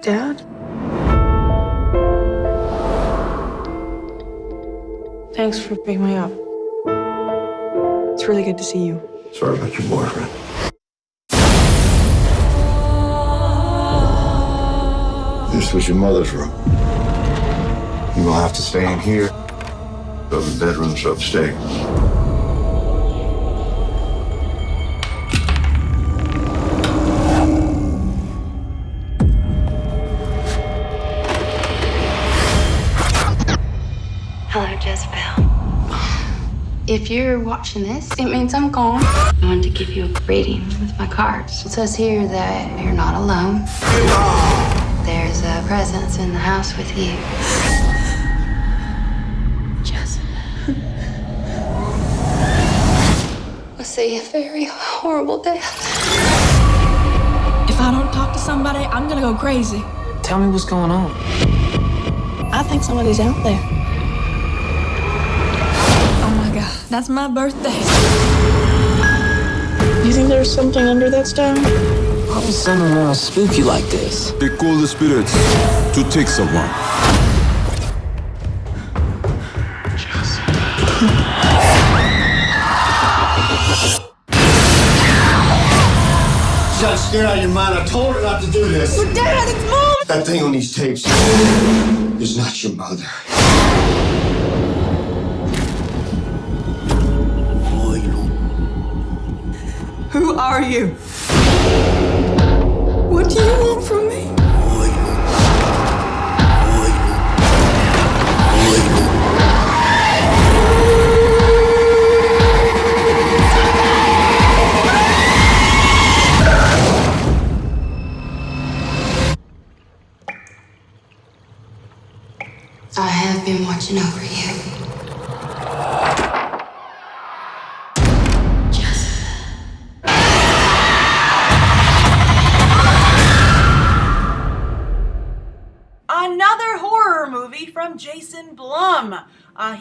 Dad? Thanks for picking me up. It's really good to see you. Sorry about your boyfriend. This was your mother's room. You will have to stay in here. The bedroom's upstairs. Hello, Jessabelle. If you're watching this, it means I'm gone. I wanted to give you a reading with my cards. It says here that you're not alone. There's a presence in the house with you. Jessabelle. I see a very horrible death. If I don't talk to somebody, I'm gonna go crazy. Tell me what's going on. I think somebody's out there. That's my birthday. You think there's something under that stone? Why would someone spook you like this? They call the spirits to take someone. Shut scared out of your mind. I told her not to do this. But Dad, it's Mom! That thing on these tapes is not your mother. Who are you? What do you want from me? I have been watching over you. Another horror movie from Jason Blum.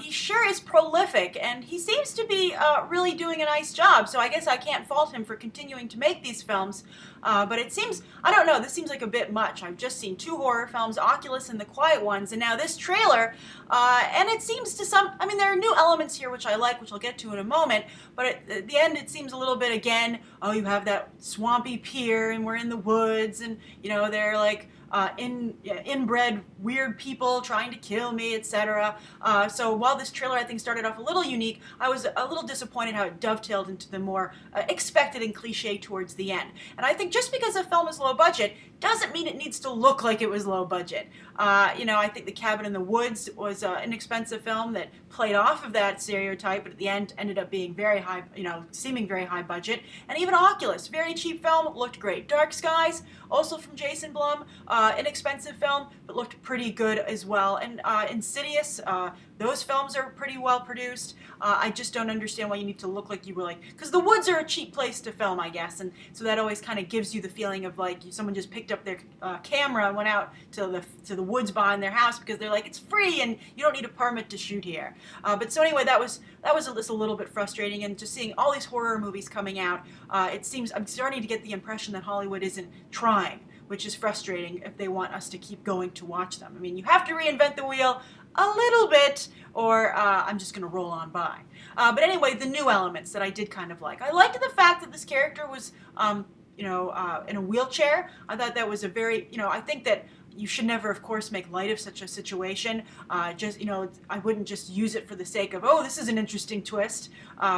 He sure is prolific, and he seems to be really doing a nice job, so I guess I can't fault him for continuing to make these films. But it seems, I don't know, this seems like a bit much. I've just seen 2 horror films, Oculus and The Quiet Ones, and now this trailer, and it seems to some, I mean, there are new elements here which I like, which I'll get to in a moment, but at the end it seems a little bit, again, oh, you have that swampy pier, and we're in the woods, and, you know, they're like, inbred weird people trying to kill me, etc. So while this trailer I think started off a little unique, I was a little disappointed how it dovetailed into the more expected and cliche towards the end. And I think just because a film is low budget doesn't mean it needs to look like it was low budget. You know, I think The Cabin in the Woods was an inexpensive film that played off of that stereotype, but at the end ended up being very high, you know, seeming very high budget. And even Oculus, very cheap film, looked great. Dark Skies, also from Jason Blum, inexpensive film, but looked pretty good as well. And Insidious, those films are pretty well produced. I just don't understand why you need to look like you were like, because the woods are a cheap place to film, I guess, and so that always kind of gives you the feeling of like someone just picked up their camera and went out to the woods behind their house because they're like, it's free and you don't need a permit to shoot here. But so anyway, that was just a little bit frustrating, and just seeing all these horror movies coming out, it seems I'm starting to get the impression that Hollywood isn't trying, which is frustrating if they want us to keep going to watch them. I mean, you have to reinvent the wheel a little bit, or I'm just going to roll on by. But anyway, the new elements that I did kind of like. I liked the fact that this character was, in a wheelchair. I thought that was a very, I think that you should never, of course, make light of such a situation. Just, I wouldn't just use it for the sake of, oh, this is an interesting twist,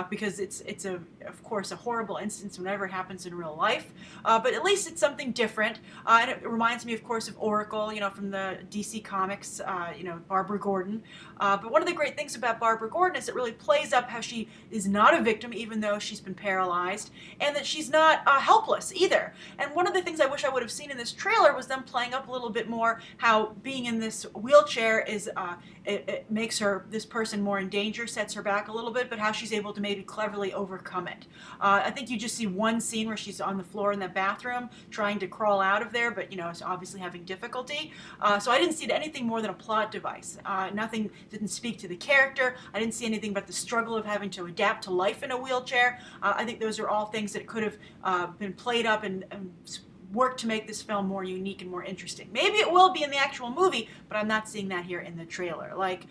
because it's of course, a horrible instance whenever it happens in real life. But at least it's something different. And it reminds me, of course, of Oracle, from the DC Comics, Barbara Gordon. But one of the great things about Barbara Gordon is it really plays up how she is not a victim, even though she's been paralyzed, and that she's not helpless either. And one of the things I wish I would have seen in this trailer was them playing up a little bit more how being in this wheelchair is it makes this person more in danger, sets her back a little bit, but how she's able to maybe cleverly overcome it. I think you just see one scene where she's on the floor in that bathroom trying to crawl out of there, but is obviously having difficulty. So I didn't see anything more than a plot device. Nothing didn't speak to the character. I didn't see anything but the struggle of having to adapt to life in a wheelchair. I think those are all things that could have been played up and work to make this film more unique and more interesting. Maybe it will be in the actual movie, but I'm not seeing that here in the trailer. Like,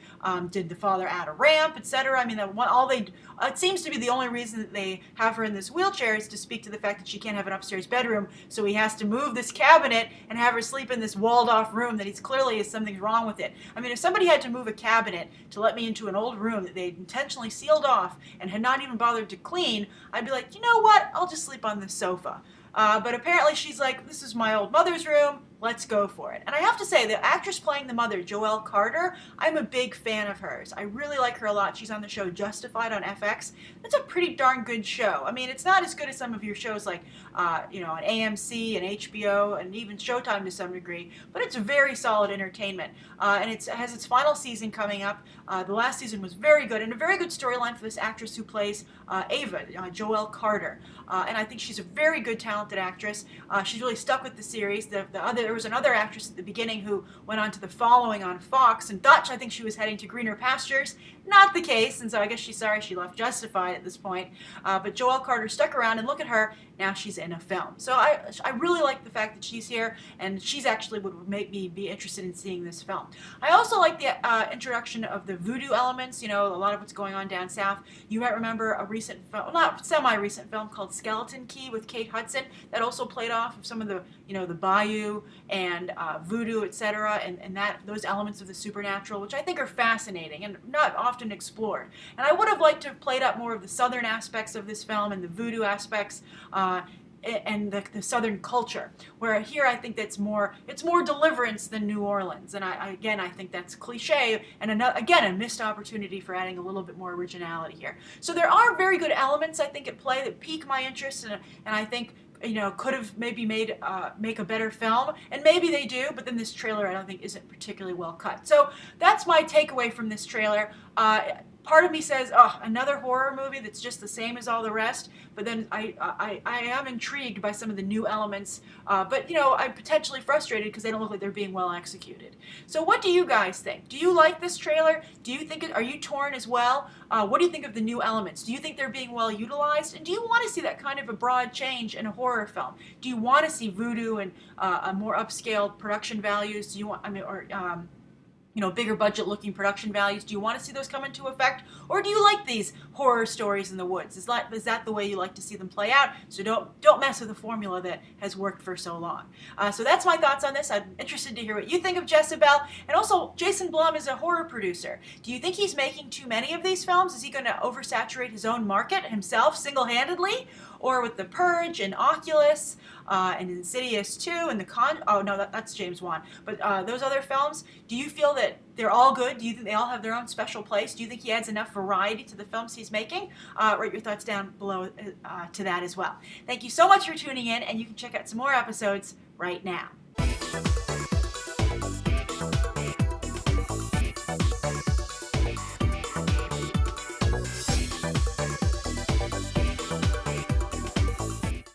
did the father add a ramp, etc.? I mean, it seems to be the only reason that they have her in this wheelchair is to speak to the fact that she can't have an upstairs bedroom, so he has to move this cabinet and have her sleep in this walled-off room that he's clearly something's wrong with it. I mean, if somebody had to move a cabinet to let me into an old room that they'd intentionally sealed off and had not even bothered to clean, I'd be like, you know what? I'll just sleep on this sofa. But apparently she's like, this is my old mother's room, let's go for it. And I have to say, the actress playing the mother, Joelle Carter, I'm a big fan of hers. I really like her a lot. She's on the show Justified on FX. That's a pretty darn good show. I mean, it's not as good as some of your shows like, on AMC and HBO and even Showtime to some degree, but it's very solid entertainment. And it has its final season coming up. The last season was very good, and a very good storyline for this actress who plays Ava, Joelle Carter. And I think she's a very good, talented actress. She's really stuck with the series. There was another actress at the beginning who went on to The Following on Fox, and I think she was heading to greener pastures. Not the case, and so I guess she's sorry she left Justified at this point. But Joelle Carter stuck around, and look at her, now she's in a film. So I really like the fact that she's here, and she's actually would make me be interested in seeing this film. I also like the introduction of the voodoo elements, a lot of what's going on down south. You might remember a recent film, well, not semi-recent film called Skeleton Key with Kate Hudson that also played off of some of the, the bayou and voodoo, etc., and those elements of the supernatural, which I think are fascinating and not often explored. And I would have liked to have played up more of the southern aspects of this film and the voodoo aspects, and the southern culture, where here I think it's more deliverance than New Orleans, and I think that's cliche, and again a missed opportunity for adding a little bit more originality here. So there are very good elements I think at play that pique my interest, and I think could have maybe make a better film, and maybe they do, but then this trailer I don't think isn't particularly well cut. So that's my takeaway from this trailer. Part of me says, oh, another horror movie that's just the same as all the rest, but then I am intrigued by some of the new elements, but I'm potentially frustrated because they don't look like they're being well executed. So what do you guys think? Do you like this trailer? Do you think are you torn as well? What do you think of the new elements? Do you think they're being well utilized? And do you want to see that kind of a broad change in a horror film? Do you want to see voodoo and a more upscaled production values? Do you want, bigger budget looking production values? Do you want to see those come into effect? Or do you like these horror stories in the woods? Is that the way you like to see them play out? So don't mess with the formula that has worked for so long. So that's my thoughts on this. I'm interested to hear what you think of Jessabelle. And also, Jason Blum is a horror producer. Do you think he's making too many of these films? Is he going to oversaturate his own market himself single-handedly? Or with The Purge and Oculus and Insidious 2 and that's James Wan. But those other films, do you feel that they're all good? Do you think they all have their own special place? Do you think he adds enough variety to the films he's making? Write your thoughts down below to that as well. Thank you so much for tuning in, and you can check out some more episodes right now.